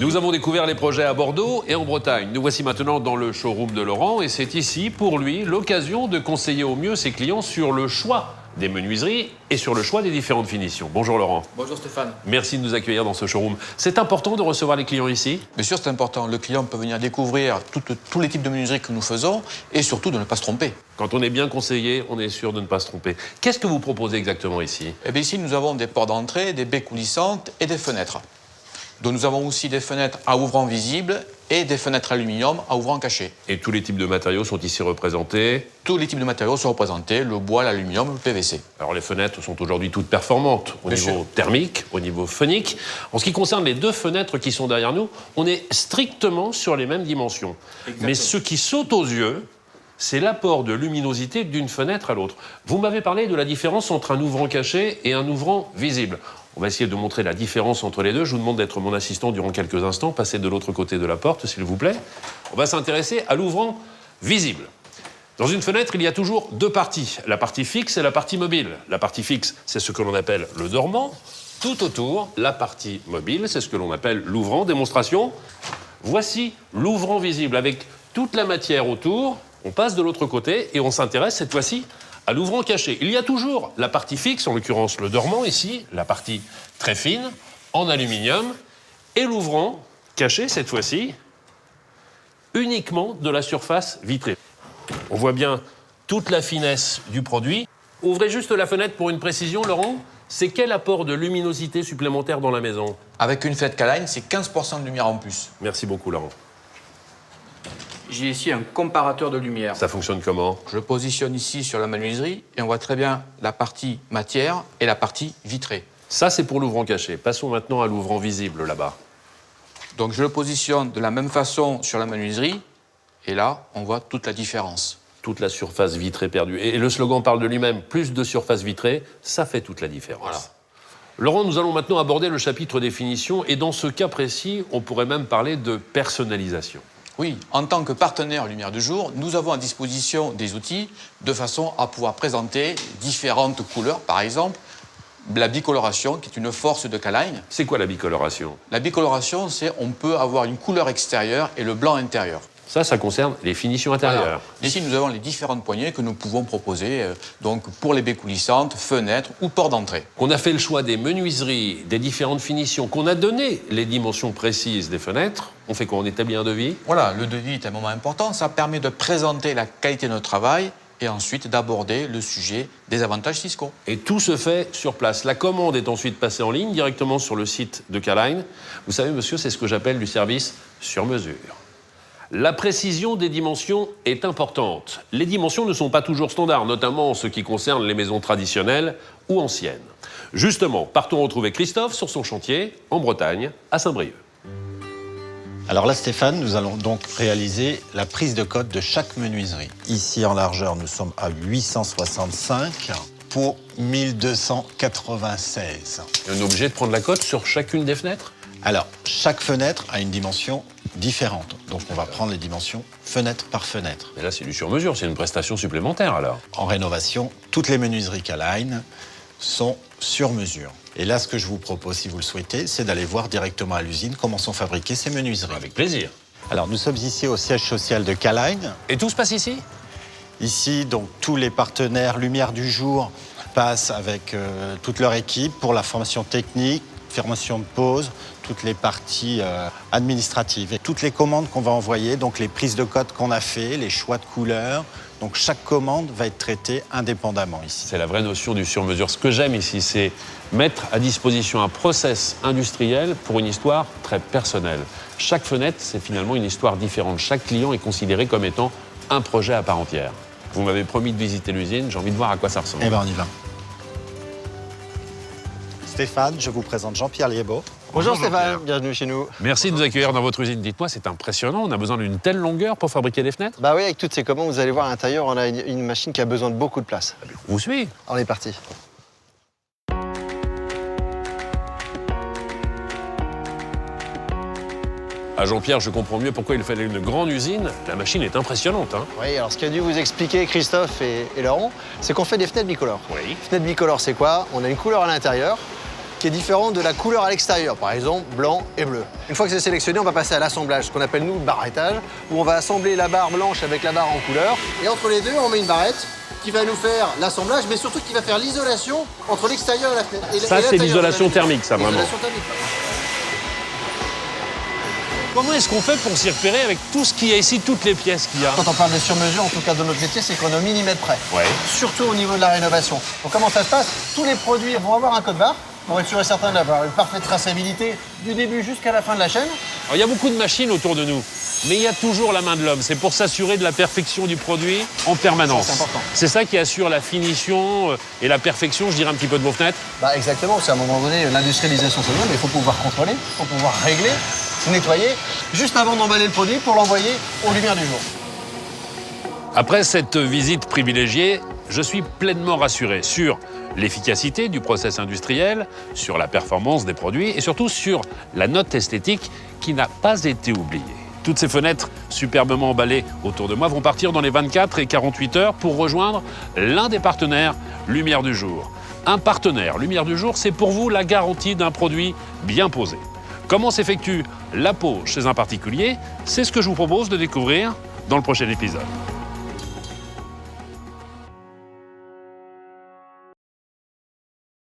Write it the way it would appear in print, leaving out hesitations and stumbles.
Nous avons découvert les projets à Bordeaux et en Bretagne. Nous voici maintenant dans le showroom de Laurent et c'est ici, pour lui, l'occasion de conseiller au mieux ses clients sur le choix des menuiseries et sur le choix des différentes finitions. Bonjour Laurent. Bonjour Stéphane. Merci de nous accueillir dans ce showroom. C'est important de recevoir les clients ici? Bien sûr, c'est important. Le client peut venir découvrir tous les types de menuiseries que nous faisons et surtout de ne pas se tromper. Quand on est bien conseillé, on est sûr de ne pas se tromper. Qu'est-ce que vous proposez exactement ici? Eh bien, ici, nous avons des portes d'entrée, des baies coulissantes et des fenêtres. Donc, nous avons aussi des fenêtres à ouvrant visible et des fenêtres aluminium à ouvrant caché. Et tous les types de matériaux sont ici représentés? Tous les types de matériaux sont représentés, le bois, l'aluminium, le PVC. Alors les fenêtres sont aujourd'hui toutes performantes au niveau thermique, au niveau phonique. En ce qui concerne les deux fenêtres qui sont derrière nous, on est strictement sur les mêmes dimensions. Exactement. Mais ce qui saute aux yeux, c'est l'apport de luminosité d'une fenêtre à l'autre. Vous m'avez parlé de la différence entre un ouvrant caché et un ouvrant visible. On va essayer de montrer la différence entre les deux. Je vous demande d'être mon assistant durant quelques instants. Passez de l'autre côté de la porte, s'il vous plaît. On va s'intéresser à l'ouvrant visible. Dans une fenêtre, il y a toujours deux parties. La partie fixe et la partie mobile. La partie fixe, c'est ce que l'on appelle le dormant. Tout autour, la partie mobile, c'est ce que l'on appelle l'ouvrant. Démonstration. Voici l'ouvrant visible avec toute la matière autour. On passe de l'autre côté et on s'intéresse cette fois-ci à l'ouvrant caché. Il y a toujours la partie fixe, en l'occurrence le dormant ici, la partie très fine, en aluminium, et l'ouvrant caché, cette fois-ci, uniquement de la surface vitrée. On voit bien toute la finesse du produit. Ouvrez juste la fenêtre pour une précision, Laurent. C'est quel apport de luminosité supplémentaire dans la maison? Avec une fenêtre K-Line, c'est 15% de lumière en plus. Merci beaucoup, Laurent. J'ai ici un comparateur de lumière. Ça fonctionne comment? Je le positionne ici sur la menuiserie et on voit très bien la partie matière et la partie vitrée. Ça, c'est pour l'ouvrant caché. Passons maintenant à l'ouvrant visible, là-bas. Donc je le positionne de la même façon sur la menuiserie et là, on voit toute la différence. Toute la surface vitrée perdue. Et le slogan parle de lui-même. Plus de surface vitrée, ça fait toute la différence. Voilà. Laurent, nous allons maintenant aborder le chapitre des finitions. Et dans ce cas précis, on pourrait même parler de personnalisation. Oui, en tant que partenaire Lumière du Jour, nous avons à disposition des outils de façon à pouvoir présenter différentes couleurs. Par exemple, la bicoloration, qui est une force de K-Line. C'est quoi la bicoloration? La bicoloration, c'est on peut avoir une couleur extérieure et le blanc intérieur. Ça concerne les finitions intérieures. Voilà. Ici, nous avons les différentes poignées que nous pouvons proposer donc pour les baies coulissantes, fenêtres ou portes d'entrée. On a fait le choix des menuiseries, des différentes finitions, qu'on a donné les dimensions précises des fenêtres. On fait quoi? On établit un devis? Voilà, le devis est un moment important. Ça permet de présenter la qualité de notre travail et ensuite d'aborder le sujet des avantages fiscaux. Et tout se fait sur place. La commande est ensuite passée en ligne directement sur le site de K-Line. Vous savez, monsieur, c'est ce que j'appelle du service sur mesure. La précision des dimensions est importante. Les dimensions ne sont pas toujours standards, notamment en ce qui concerne les maisons traditionnelles ou anciennes. Justement, partons retrouver Christophe sur son chantier, en Bretagne, à Saint-Brieuc. Alors là, Stéphane, nous allons donc réaliser la prise de cote de chaque menuiserie. Ici, en largeur, nous sommes à 865 pour 1296. On est obligé de prendre la cote sur chacune des fenêtres? Alors, chaque fenêtre a une dimension différente. Donc, on va prendre les dimensions fenêtre par fenêtre. Mais là, c'est du sur-mesure, c'est une prestation supplémentaire, alors. En rénovation, toutes les menuiseries K-Line sont sur mesure. Et là, ce que je vous propose, si vous le souhaitez, c'est d'aller voir directement à l'usine comment sont fabriquées ces menuiseries. Avec plaisir. Alors, nous sommes ici au siège social de K-Line. Et tout se passe ici? Ici, donc, tous les partenaires Lumière du Jour passent avec toute leur équipe pour la formation technique, formation de pause, toutes les parties administratives et toutes les commandes qu'on va envoyer, donc les prises de code qu'on a fait, les choix de couleurs. Donc chaque commande va être traitée indépendamment ici. C'est la vraie notion du sur-mesure. Ce que j'aime ici, c'est mettre à disposition un process industriel pour une histoire très personnelle. Chaque fenêtre, c'est finalement une histoire différente. Chaque client est considéré comme étant un projet à part entière. Vous m'avez promis de visiter l'usine, j'ai envie de voir à quoi ça ressemble. Eh bien, on y va. Stéphane, je vous présente Jean-Pierre Liébaud. Bonjour Jean-Pierre. Stéphane, bienvenue chez nous. Merci de nous accueillir dans votre usine. Dites-moi, c'est impressionnant, on a besoin d'une telle longueur pour fabriquer des fenêtres? Bah oui, avec toutes ces commandes, vous allez voir à l'intérieur, on a une machine qui a besoin de beaucoup de place. Vous suivez? On est parti. Ah, Jean-Pierre, je comprends mieux pourquoi il fallait une grande usine. La machine est impressionnante, hein? Oui, alors ce qu'a dû vous expliquer Christophe et Laurent, c'est qu'on fait des fenêtres bicolores. Oui. Fenêtre bicolore, c'est quoi? On a une couleur à l'intérieur qui est différente de la couleur à l'extérieur, par exemple blanc et bleu. Une fois que c'est sélectionné, on va passer à l'assemblage, ce qu'on appelle nous le barrettage, où on va assembler la barre blanche avec la barre en couleur. Et entre les deux, on met une barrette qui va nous faire l'assemblage, mais surtout qui va faire l'isolation entre l'extérieur et la fenêtre. Ça, c'est l'isolation thermique, ça, vraiment. L'isolation thermique. Comment est-ce qu'on fait pour s'y repérer avec tout ce qu'il y a ici, toutes les pièces qu'il y a? Quand on parle de sur-mesure, en tout cas de notre métier, c'est qu'on est au millimètre près. Ouais. Surtout au niveau de la rénovation. Donc comment ça se passe? Tous les produits vont avoir un code barre pour être sûr et certain d'avoir une parfaite traçabilité du début jusqu'à la fin de la chaîne. Alors, il y a beaucoup de machines autour de nous, mais il y a toujours la main de l'homme. C'est pour s'assurer de la perfection du produit en permanence. C'est important. C'est ça qui assure la finition et la perfection, je dirais, un petit peu de vos fenêtres. Bah exactement, parce qu'à un moment donné, l'industrialisation c'est bien, mais il faut pouvoir contrôler, il faut pouvoir régler, nettoyer, juste avant d'emballer le produit pour l'envoyer aux lumières du jour. Après cette visite privilégiée, je suis pleinement rassuré sur l'efficacité du process industriel, sur la performance des produits et surtout sur la note esthétique qui n'a pas été oubliée. Toutes ces fenêtres superbement emballées autour de moi vont partir dans les 24 et 48 heures pour rejoindre l'un des partenaires Lumière du Jour. Un partenaire Lumière du Jour, c'est pour vous la garantie d'un produit bien posé. Comment s'effectue la pose chez un particulier? C'est ce que je vous propose de découvrir dans le prochain épisode.